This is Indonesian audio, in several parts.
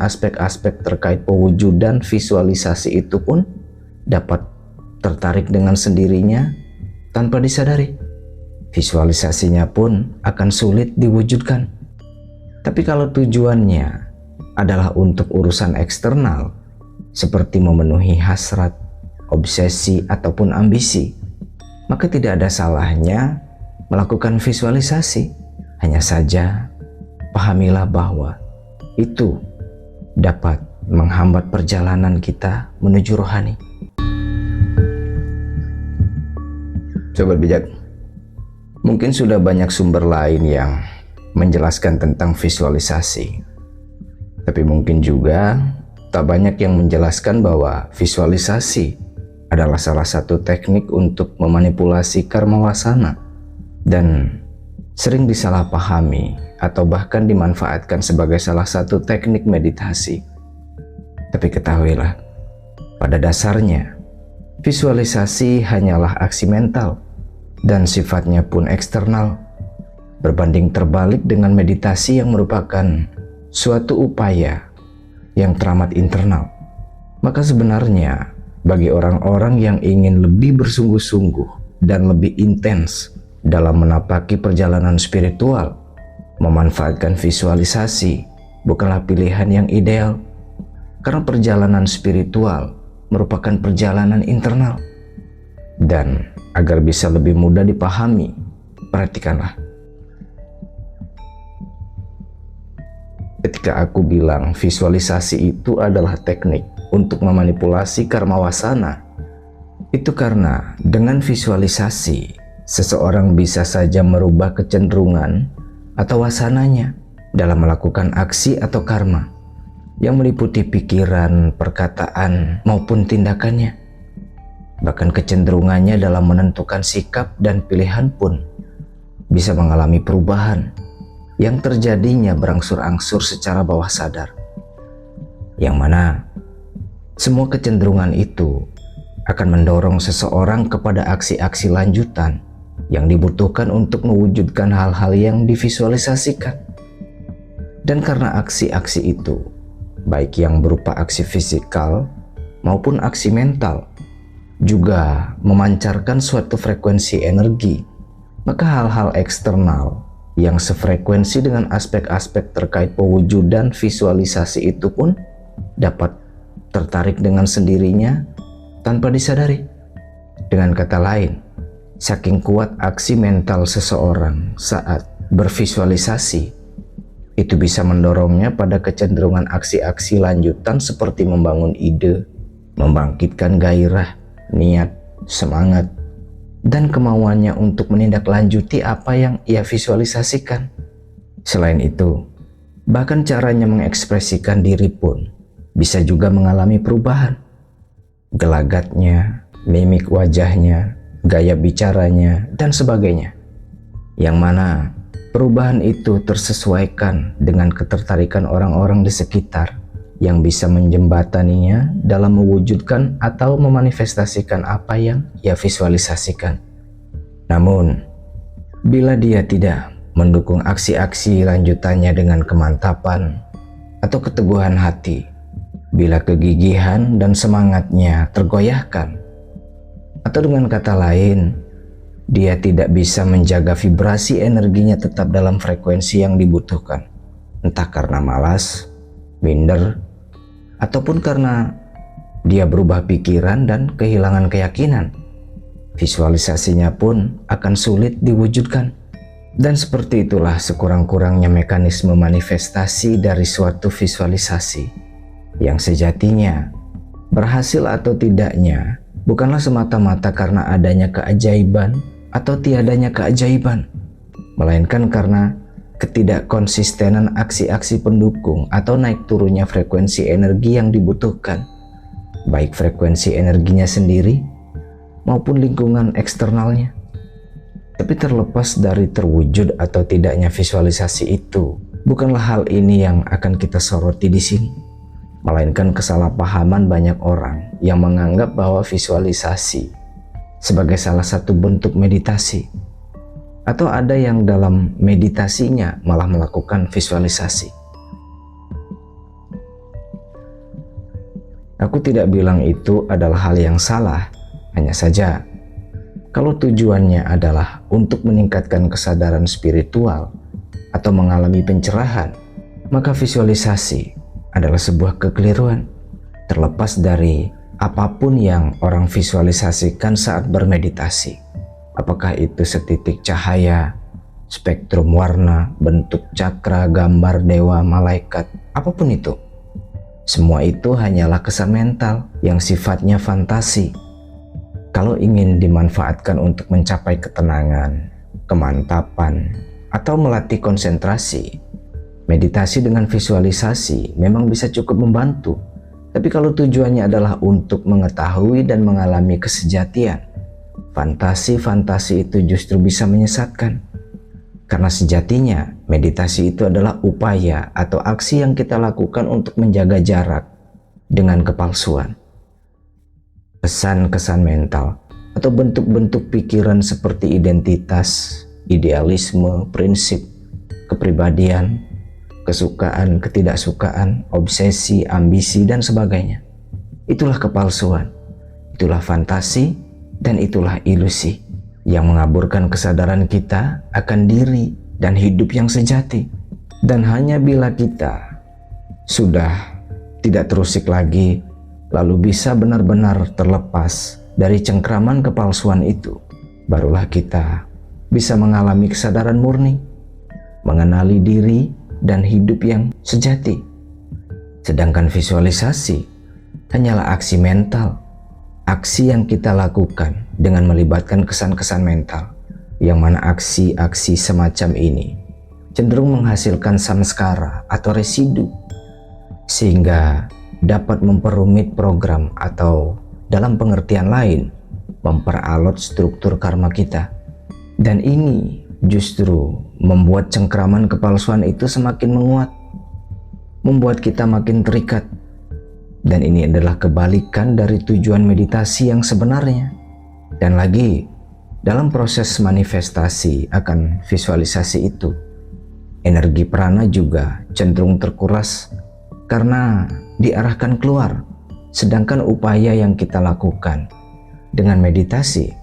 aspek-aspek terkait pewujudan visualisasi itu pun dapat tertarik dengan sendirinya tanpa disadari. Visualisasinya pun akan sulit diwujudkan. Tapi kalau tujuannya adalah untuk urusan eksternal, seperti memenuhi hasrat, obsesi, ataupun ambisi, maka tidak ada salahnya melakukan visualisasi. Hanya saja, pahamilah bahwa itu dapat menghambat perjalanan kita menuju rohani. Sobat bijak, mungkin sudah banyak sumber lain yang menjelaskan tentang visualisasi. Tapi mungkin juga tak banyak yang menjelaskan bahwa visualisasi adalah salah satu teknik untuk memanipulasi karma wasana dan sering disalahpahami atau bahkan dimanfaatkan sebagai salah satu teknik meditasi. Tapi ketahuilah, pada dasarnya visualisasi hanyalah aksi mental dan sifatnya pun eksternal, berbanding terbalik dengan meditasi yang merupakan suatu upaya yang teramat internal. Maka sebenarnya bagi orang-orang yang ingin lebih bersungguh-sungguh dan lebih intens dalam menapaki perjalanan spiritual, memanfaatkan visualisasi bukanlah pilihan yang ideal, karena perjalanan spiritual merupakan perjalanan internal. Dan agar bisa lebih mudah dipahami, perhatikanlah. Ketika aku bilang visualisasi itu adalah teknik untuk memanipulasi karma wasana, itu karena dengan visualisasi seseorang bisa saja merubah kecenderungan atau wasananya dalam melakukan aksi atau karma yang meliputi pikiran, perkataan, maupun tindakannya. Bahkan kecenderungannya dalam menentukan sikap dan pilihan pun bisa mengalami perubahan yang terjadinya berangsur-angsur secara bawah sadar, yang mana semua kecenderungan itu akan mendorong seseorang kepada aksi-aksi lanjutan yang dibutuhkan untuk mewujudkan hal-hal yang divisualisasikan. Dan karena aksi-aksi itu, baik yang berupa aksi fisikal maupun aksi mental, juga memancarkan suatu frekuensi energi, maka hal-hal eksternal yang sefrekuensi dengan aspek-aspek terkait pewujudan visualisasi itu pun dapat tertarik dengan sendirinya tanpa disadari. Dengan kata lain, saking kuat aksi mental seseorang saat bervisualisasi, itu bisa mendorongnya pada kecenderungan aksi-aksi lanjutan seperti membangun ide, membangkitkan gairah, niat, semangat, dan kemauannya untuk menindaklanjuti apa yang ia visualisasikan. Selain itu, bahkan caranya mengekspresikan diri pun bisa juga mengalami perubahan. Gelagatnya, mimik wajahnya, gaya bicaranya, dan sebagainya, yang mana perubahan itu tersesuaikan dengan ketertarikan orang-orang di sekitar yang bisa menjembataninya dalam mewujudkan atau memanifestasikan apa yang ia visualisasikan. Namun, bila dia tidak mendukung aksi-aksi lanjutannya dengan kemantapan atau keteguhan hati, bila kegigihan dan semangatnya tergoyahkan, atau dengan kata lain, dia tidak bisa menjaga vibrasi energinya tetap dalam frekuensi yang dibutuhkan, entah karena malas, minder, ataupun karena dia berubah pikiran dan kehilangan keyakinan, visualisasinya pun akan sulit diwujudkan. Dan seperti itulah sekurang-kurangnya mekanisme manifestasi dari suatu visualisasi, yang sejatinya berhasil atau tidaknya bukanlah semata-mata karena adanya keajaiban atau tiadanya keajaiban, melainkan karena ketidakkonsistenan aksi-aksi pendukung atau naik turunnya frekuensi energi yang dibutuhkan, baik frekuensi energinya sendiri maupun lingkungan eksternalnya. Tapi terlepas dari terwujud atau tidaknya visualisasi itu, bukanlah hal ini yang akan kita soroti di sini, melainkan kesalahpahaman banyak orang yang menganggap bahwa visualisasi sebagai salah satu bentuk meditasi, atau ada yang dalam meditasinya malah melakukan visualisasi. Aku tidak bilang itu adalah hal yang salah, hanya saja kalau tujuannya adalah untuk meningkatkan kesadaran spiritual atau mengalami pencerahan, maka visualisasi adalah sebuah kekeliruan. Terlepas dari apapun yang orang visualisasikan saat bermeditasi, apakah itu setitik cahaya, spektrum warna, bentuk cakra, gambar dewa, malaikat, apapun itu. Semua itu hanyalah kesan mental yang sifatnya fantasi. Kalau ingin dimanfaatkan untuk mencapai ketenangan, kemantapan, atau melatih konsentrasi, meditasi dengan visualisasi memang bisa cukup membantu. Tapi kalau tujuannya adalah untuk mengetahui dan mengalami kesejatian, fantasi-fantasi itu justru bisa menyesatkan. Karena sejatinya meditasi itu adalah upaya atau aksi yang kita lakukan untuk menjaga jarak dengan kepalsuan. Kesan-kesan mental atau bentuk-bentuk pikiran seperti identitas, idealisme, prinsip, kepribadian, kesukaan, ketidaksukaan, obsesi, ambisi, dan sebagainya. Itulah kepalsuan, itulah fantasi, dan itulah ilusi yang mengaburkan kesadaran kita akan diri dan hidup yang sejati. Dan hanya bila kita sudah tidak terusik lagi, lalu bisa benar-benar terlepas dari cengkraman kepalsuan itu, barulah kita bisa mengalami kesadaran murni, mengenali diri dan hidup yang sejati. Sedangkan visualisasi hanyalah aksi mental, aksi yang kita lakukan dengan melibatkan kesan-kesan mental, yang mana aksi-aksi semacam ini cenderung menghasilkan samskara atau residu, sehingga dapat memperumit program atau dalam pengertian lain memperalot struktur karma kita. Dan ini justru membuat cengkraman kepalsuan itu semakin menguat, membuat kita makin terikat. Dan ini adalah kebalikan dari tujuan meditasi yang sebenarnya. Dan lagi, dalam proses manifestasi akan visualisasi itu, energi prana juga cenderung terkuras karena diarahkan keluar. Sedangkan upaya yang kita lakukan dengan meditasi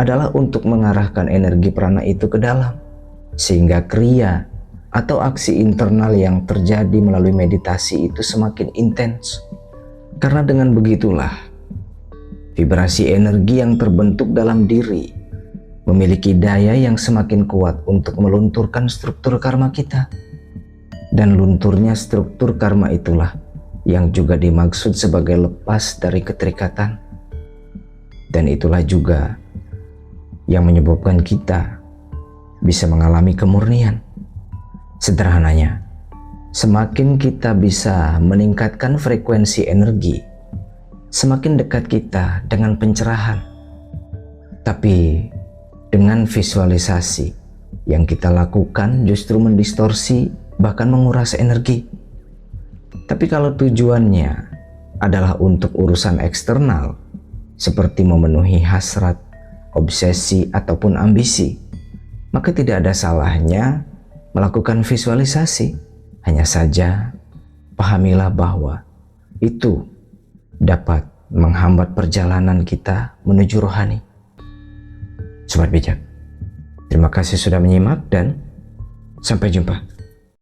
adalah untuk mengarahkan energi prana itu ke dalam, sehingga kriya atau aksi internal yang terjadi melalui meditasi itu semakin intens. Karena dengan begitulah, vibrasi energi yang terbentuk dalam diri memiliki daya yang semakin kuat untuk melunturkan struktur karma kita. Dan lunturnya struktur karma itulah yang juga dimaksud sebagai lepas dari keterikatan. Dan itulah juga yang menyebabkan kita bisa mengalami kemurnian. Sederhananya, semakin kita bisa meningkatkan frekuensi energi, semakin dekat kita dengan pencerahan. Tapi dengan visualisasi yang kita lakukan justru mendistorsi, bahkan menguras energi. Tapi kalau tujuannya adalah untuk urusan eksternal, seperti memenuhi hasrat, obsesi, ataupun ambisi, maka tidak ada salahnya melakukan visualisasi. Hanya saja, pahamilah bahwa itu dapat menghambat perjalanan kita menuju rohani. Sobat bijak, terima kasih sudah menyimak dan sampai jumpa.